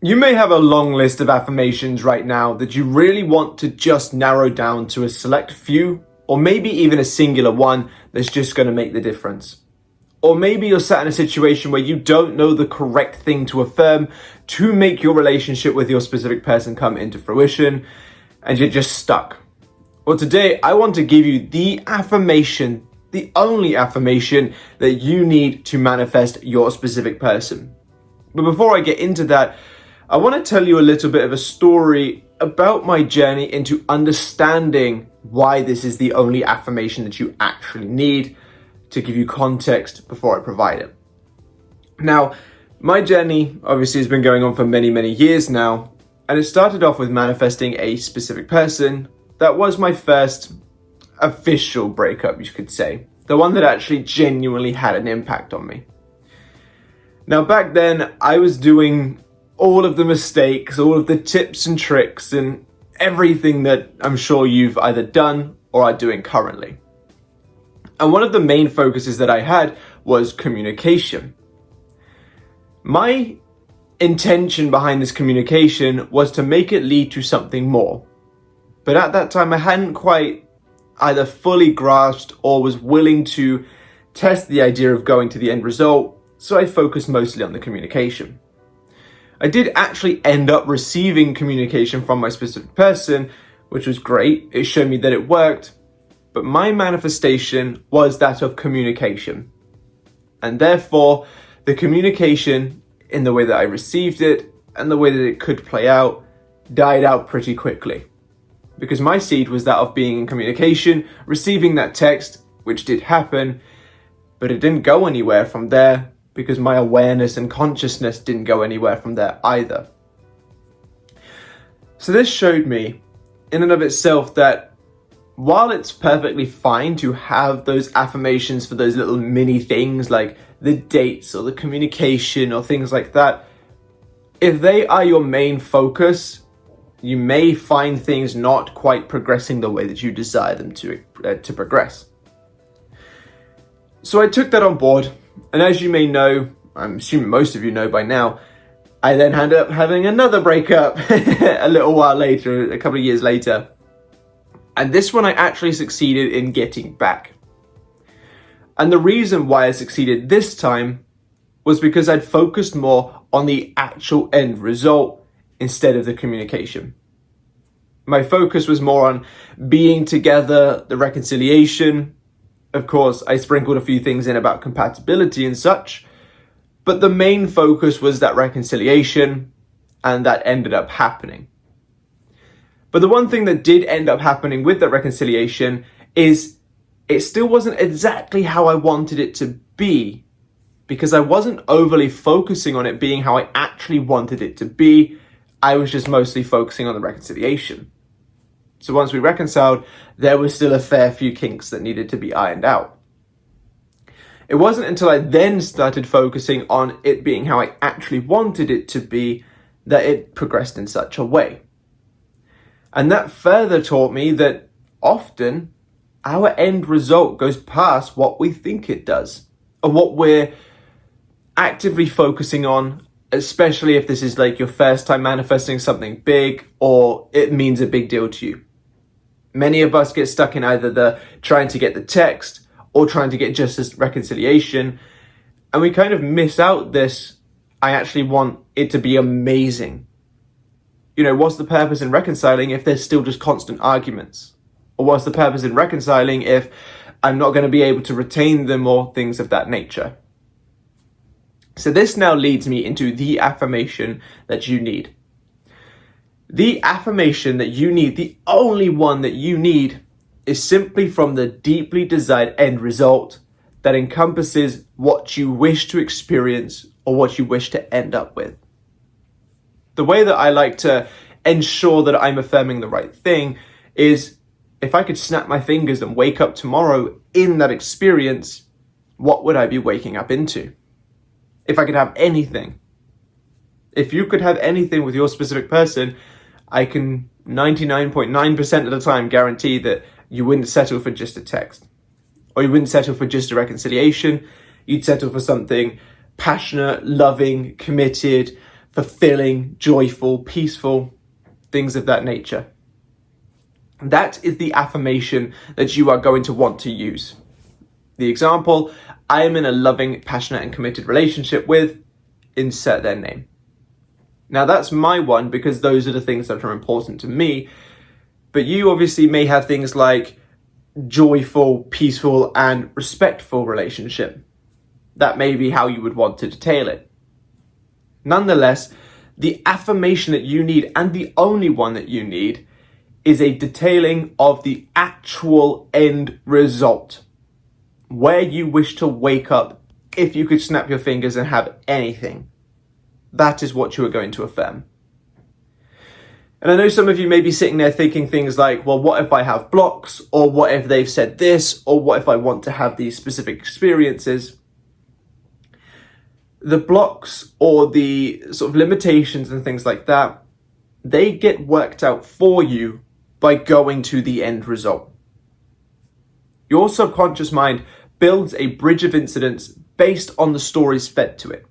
You may have a long list of affirmations right now that you really want to just narrow down to a select few, or maybe even a singular one that's just going to make the difference. Or maybe you're sat in a situation where you don't know the correct thing to affirm to make your relationship with your specific person come into fruition, and you're just stuck. Well, today I want to give you the affirmation, the only affirmation that you need to manifest your specific person. But before I get into that, I want to tell you a little bit of a story about my journey into understanding why this is the only affirmation that you actually need, to give you context before I provide it. Now, my journey obviously has been going on for many, many years now, and it started off with manifesting a specific person that was my first official breakup, you could say. The one that actually genuinely had an impact on me. Now, back then, I was doing all of the mistakes, all of the tips and tricks, and everything that I'm sure you've either done or are doing currently. And one of the main focuses that I had was communication. My intention behind this communication was to make it lead to something more. But at that time, I hadn't quite either fully grasped or was willing to test the idea of going to the end result, so I focused mostly on the communication. I did actually end up receiving communication from my specific person, which was great. It showed me that it worked, but my manifestation was that of communication. And therefore, the communication in the way that I received it and the way that it could play out died out pretty quickly. Because my seed was that of being in communication, receiving that text, which did happen, but it didn't go anywhere from there, because my awareness and consciousness didn't go anywhere from there either. So this showed me, in and of itself, that while it's perfectly fine to have those affirmations for those little mini things like the dates or the communication or things like that, if they are your main focus, you may find things not quite progressing the way that you desire them to progress. So I took that on board. And as you may know, I'm assuming most of you know by now, I then ended up having another breakup a little while later, a couple of years later. And this one I actually succeeded in getting back. And the reason why I succeeded this time was because I'd focused more on the actual end result instead of the communication. My focus was more on being together, the reconciliation. Of course, I sprinkled a few things in about compatibility and such, but the main focus was that reconciliation, and that ended up happening. But the one thing that did end up happening with that reconciliation is it still wasn't exactly how I wanted it to be, because I wasn't overly focusing on it being how I actually wanted it to be. I was just mostly focusing on the reconciliation. So once we reconciled, there was still a fair few kinks that needed to be ironed out. It wasn't until I then started focusing on it being how I actually wanted it to be that it progressed in such a way. And that further taught me that often our end result goes past what we think it does, or what we're actively focusing on, especially if this is like your first time manifesting something big or it means a big deal to you. Many of us get stuck in either the trying to get the text or trying to get just this reconciliation, and we kind of miss out this, I actually want it to be amazing. You know, what's the purpose in reconciling if there's still just constant arguments? Or what's the purpose in reconciling if I'm not going to be able to retain them or things of that nature? So this now leads me into the affirmation that you need. The affirmation that you need, the only one that you need, is simply from the deeply desired end result that encompasses what you wish to experience or what you wish to end up with. The way that I like to ensure that I'm affirming the right thing is, if I could snap my fingers and wake up tomorrow in that experience, what would I be waking up into? If I could have anything. If you could have anything with your specific person, I can 99.9% of the time guarantee that you wouldn't settle for just a text. Or you wouldn't settle for just a reconciliation. You'd settle for something passionate, loving, committed, fulfilling, joyful, peaceful, things of that nature. That is the affirmation that you are going to want to use. The example, I am in a loving, passionate, and committed relationship with, insert their name. Now that's my one because those are the things that are important to me. But you obviously may have things like joyful, peaceful, and respectful relationship. That may be how you would want to detail it. Nonetheless, the affirmation that you need, and the only one that you need, is a detailing of the actual end result. Where you wish to wake up if you could snap your fingers and have anything. That is what you are going to affirm. And I know some of you may be sitting there thinking things like, well, what if I have blocks? Or what if they've said this? Or what if I want to have these specific experiences? The blocks or the sort of limitations and things like that, they get worked out for you by going to the end result. Your subconscious mind builds a bridge of incidents based on the stories fed to it.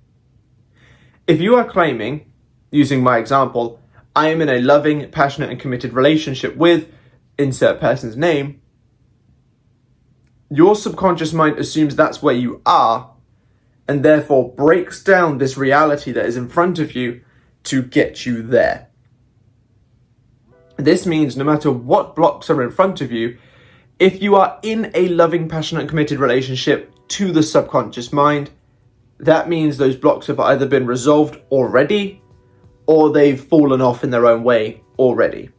If you are claiming, using my example, I am in a loving, passionate, and committed relationship with, insert person's name, your subconscious mind assumes that's where you are and therefore breaks down this reality that is in front of you to get you there. This means no matter what blocks are in front of you, if you are in a loving, passionate, and committed relationship to the subconscious mind, that means those blocks have either been resolved already or they've fallen off in their own way already.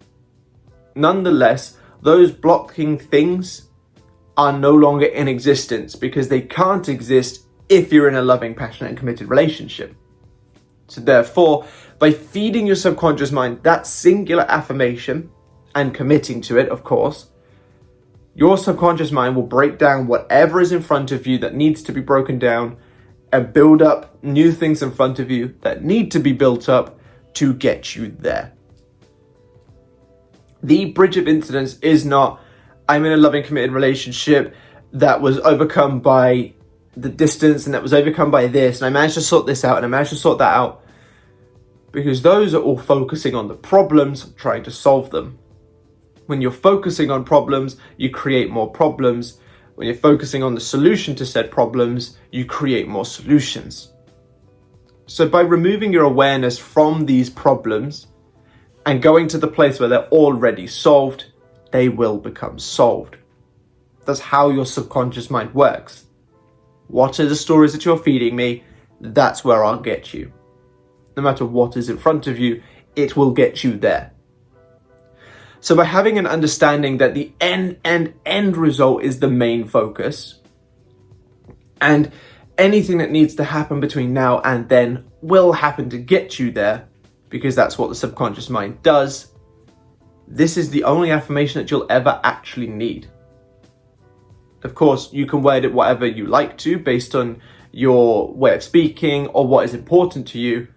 Nonetheless, those blocking things are no longer in existence because they can't exist if you're in a loving, passionate, and committed relationship. So therefore, by feeding your subconscious mind that singular affirmation and committing to it, of course, your subconscious mind will break down whatever is in front of you that needs to be broken down and build up new things in front of you that need to be built up to get you there. The bridge of incidents is not, I'm in a loving, committed relationship that was overcome by the distance and that was overcome by this, and I managed to sort this out and I managed to sort that out. Because those are all focusing on the problems, trying to solve them. When you're focusing on problems, you create more problems. When you're focusing on the solution to said problems, you create more solutions. So by removing your awareness from these problems and going to the place where they're already solved, they will become solved. That's how your subconscious mind works. What are the stories that you're feeding me? That's where I'll get you. No matter what is in front of you, it will get you there. So by having an understanding that the end result is the main focus, and anything that needs to happen between now and then will happen to get you there, because that's what the subconscious mind does, this is the only affirmation that you'll ever actually need. Of course, you can word it whatever you like to based on your way of speaking or what is important to you.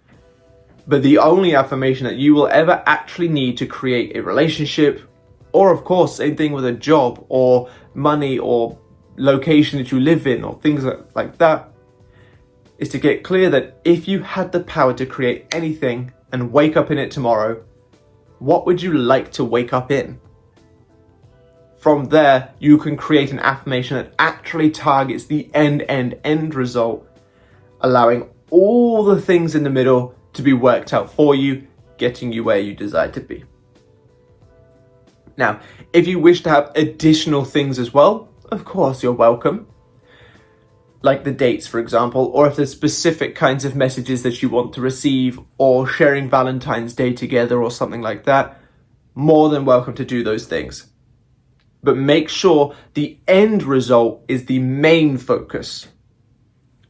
But the only affirmation that you will ever actually need to create a relationship, or of course, same thing with a job or money or location that you live in or things like that, is to get clear that if you had the power to create anything and wake up in it tomorrow, what would you like to wake up in? From there, you can create an affirmation that actually targets the end result, allowing all the things in the middle to be worked out for you, getting you where you desire to be. Now, if you wish to have additional things as well, of course you're welcome. Like the dates, for example, or if there's specific kinds of messages that you want to receive, or sharing Valentine's Day together or something like that, more than welcome to do those things. But make sure the end result is the main focus.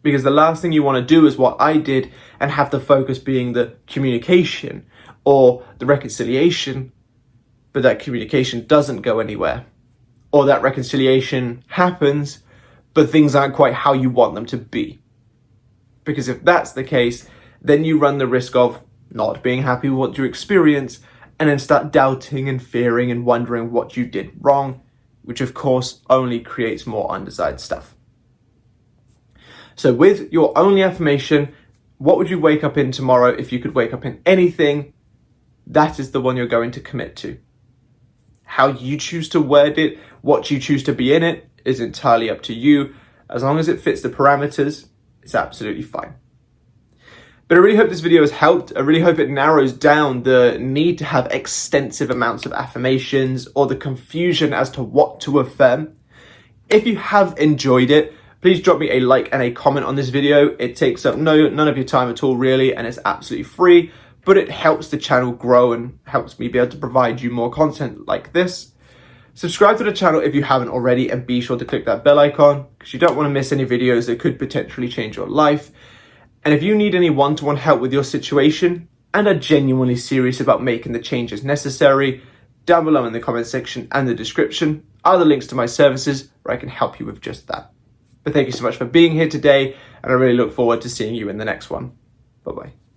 Because the last thing you want to do is what I did and have the focus being the communication or the reconciliation, but that communication doesn't go anywhere. Or that reconciliation happens, but things aren't quite how you want them to be. Because if that's the case, then you run the risk of not being happy with what you experience and then start doubting and fearing and wondering what you did wrong, which of course only creates more undesired stuff. So with your only affirmation, What would you wake up in tomorrow if you could wake up in anything? That is the one you're going to commit to. How you choose to word it, what you choose to be in it, is entirely up to you. As long as it fits the parameters, it's absolutely fine. But I really hope this video has helped. I really hope it narrows down the need to have extensive amounts of affirmations or the confusion as to what to affirm. If you have enjoyed it, please drop me a like and a comment on this video. It takes up none of your time at all, really, and it's absolutely free. But it helps the channel grow and helps me be able to provide you more content like this. Subscribe to the channel if you haven't already, and be sure to click that bell icon because you don't want to miss any videos that could potentially change your life. And if you need any one-to-one help with your situation and are genuinely serious about making the changes necessary, down below in the comment section and the description are the links to my services where I can help you with just that. But thank you so much for being here today, and I really look forward to seeing you in the next one. Bye-bye.